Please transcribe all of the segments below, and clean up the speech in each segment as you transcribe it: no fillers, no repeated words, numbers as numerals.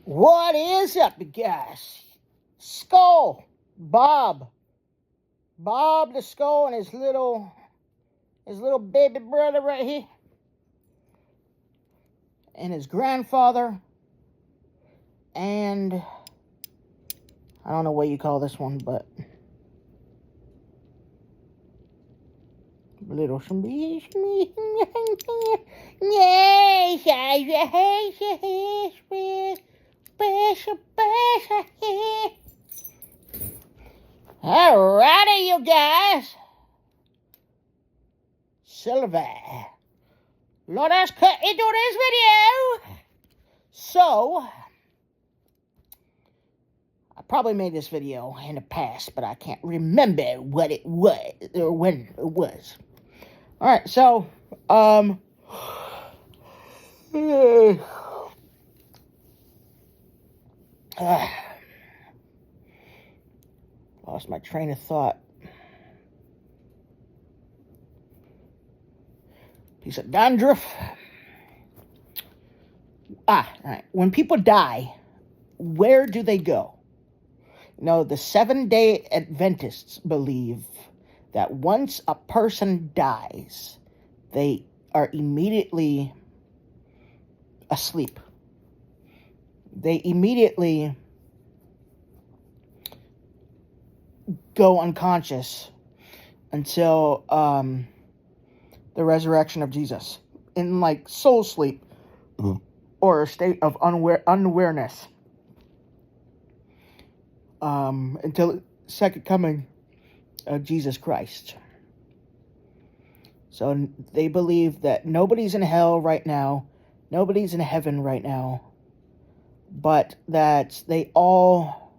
What is up, you guys? Skull, Bob the Skull, and his little baby brother right here, and his grandfather, and I don't know what you call this one, but little Alrighty, you guys. Silver. Let us cut into this video. So, I probably made this video in the past, but I can't remember what it was or when it was. Alright, so, lost my train of thought. Piece of dandruff. Alright. When people die, where do they go? No, the Seventh-day Adventists believe that once a person dies, they are immediately asleep. They immediately go unconscious until the resurrection of Jesus, in like soul sleep or a state of unawareness, until the second coming of Jesus Christ. So they believe that nobody's in hell right now, nobody's in heaven right now, but that they all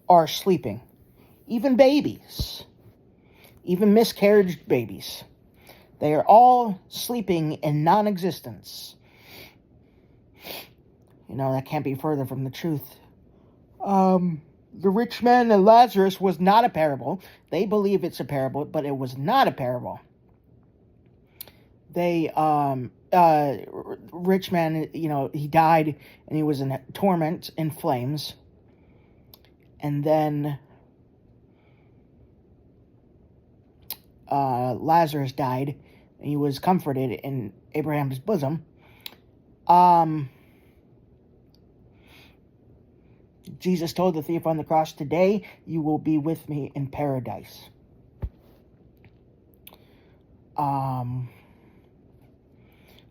are sleeping. Even babies, even miscarriage babies, they are all sleeping in non-existence. You know, that can't be further from the truth. The rich man and Lazarus was not a parable. They believe it's a parable, but it was not a parable. They, rich man, you know, he died and he was in torment in flames. And then Lazarus died and he was comforted in Abraham's bosom. Jesus told the thief on the cross, "Today you will be with me in paradise."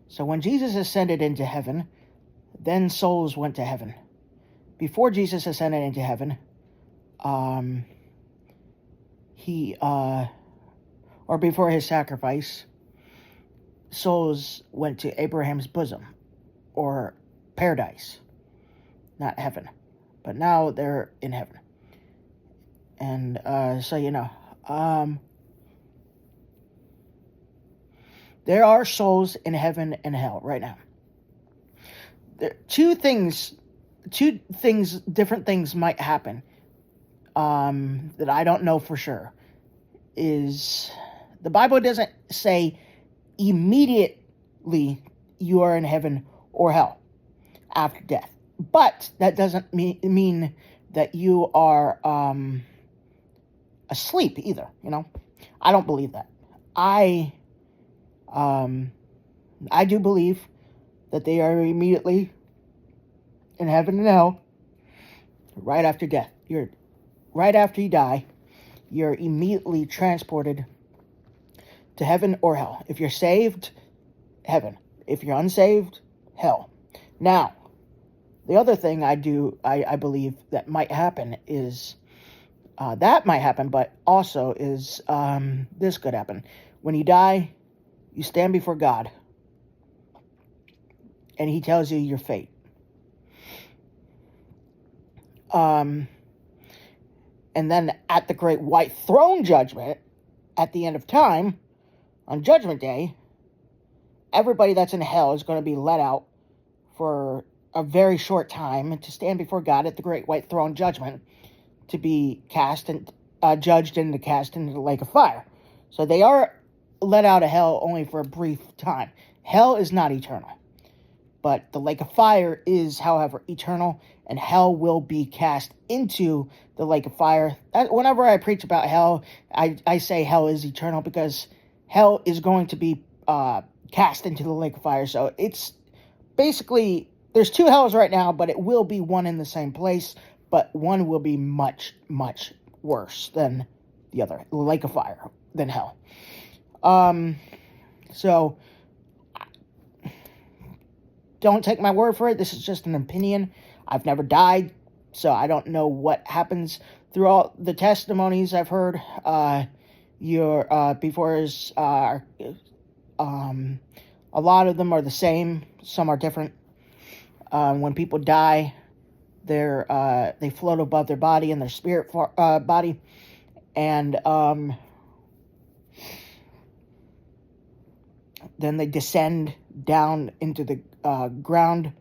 So when Jesus ascended into heaven, then souls went to heaven. Before Jesus ascended into heaven, or before his sacrifice, souls went to Abraham's bosom, or paradise, not heaven. But now they're in heaven. And so you know, there are souls in heaven and hell right now. There different things might happen that I don't know for sure. Is the Bible doesn't say immediately you are in heaven or hell after death. But that doesn't mean that you are asleep either, you know. I don't believe that. I do believe that they are immediately in heaven and hell right after death. Right after you die, you're immediately transported to heaven or hell. If you're saved, heaven. If you're unsaved, hell. Now, the other thing I believe that might happen is, that might happen, but also is, this could happen. When you die, you stand before God, and he tells you your fate. And then at the great white throne judgment, at the end of time, on Judgment Day, everybody that's in hell is going to be let out for a very short time to stand before God at the great white throne judgment, to be cast and judged and cast into the lake of fire. So they are let out of hell only for a brief time. Hell is not eternal. But the lake of fire is, however, eternal, and hell will be cast into the lake of fire. Whenever I preach about hell, I say hell is eternal, because hell is going to be cast into the lake of fire. So it's basically, there's two hells right now, but it will be one in the same place, but one will be much, much worse than the other, the lake of fire, than hell. So don't take my word for it. This is just an opinion. I've never died, so I don't know what happens. Through all the testimonies I've heard, before is a lot of them are the same. Some are different. When people die, they float above their body and their spirit body, and then they descend down into the ground,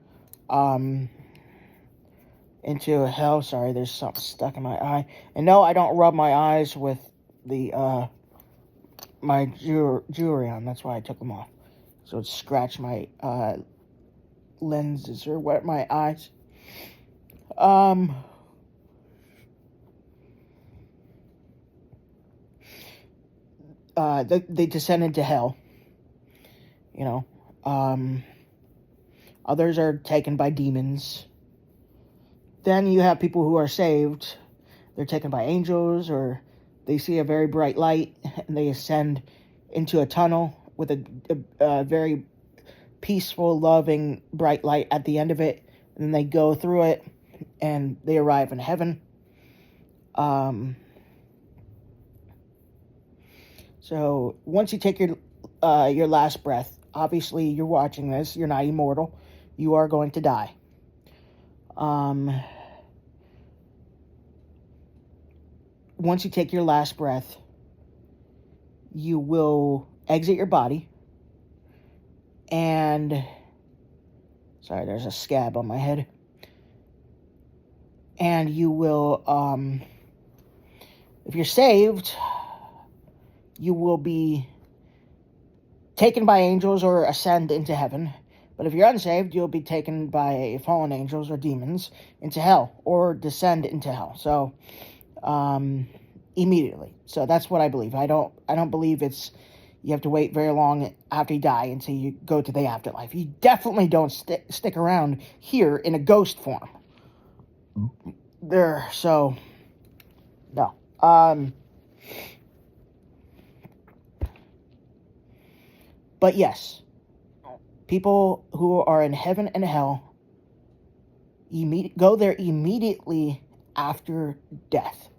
into hell. Sorry, there's something stuck in my eye. And no, I don't rub my eyes with the my jewelry on. That's why I took them off. So it scratched my lenses or wet my eyes. They descend into hell. You know, others are taken by demons. Then you have people who are saved. They're taken by angels, or they see a very bright light and they ascend into a tunnel with a very peaceful, loving, bright light at the end of it. And then they go through it and they arrive in heaven. So once you take your last breath, obviously you're watching this, you're not immortal, you are going to die. Once you take your last breath, you will exit your body, and sorry, there's a scab on my head. And you will, if you're saved, you will be taken by angels or ascend into heaven. But if you're unsaved, you'll be taken by fallen angels or demons into hell, or descend into hell. So, immediately. So that's what I believe. I don't believe you have to wait very long after you die until you go to the afterlife. You definitely don't stick around here in a ghost form. So, no. But yes, people who are in heaven and hell go there immediately after death.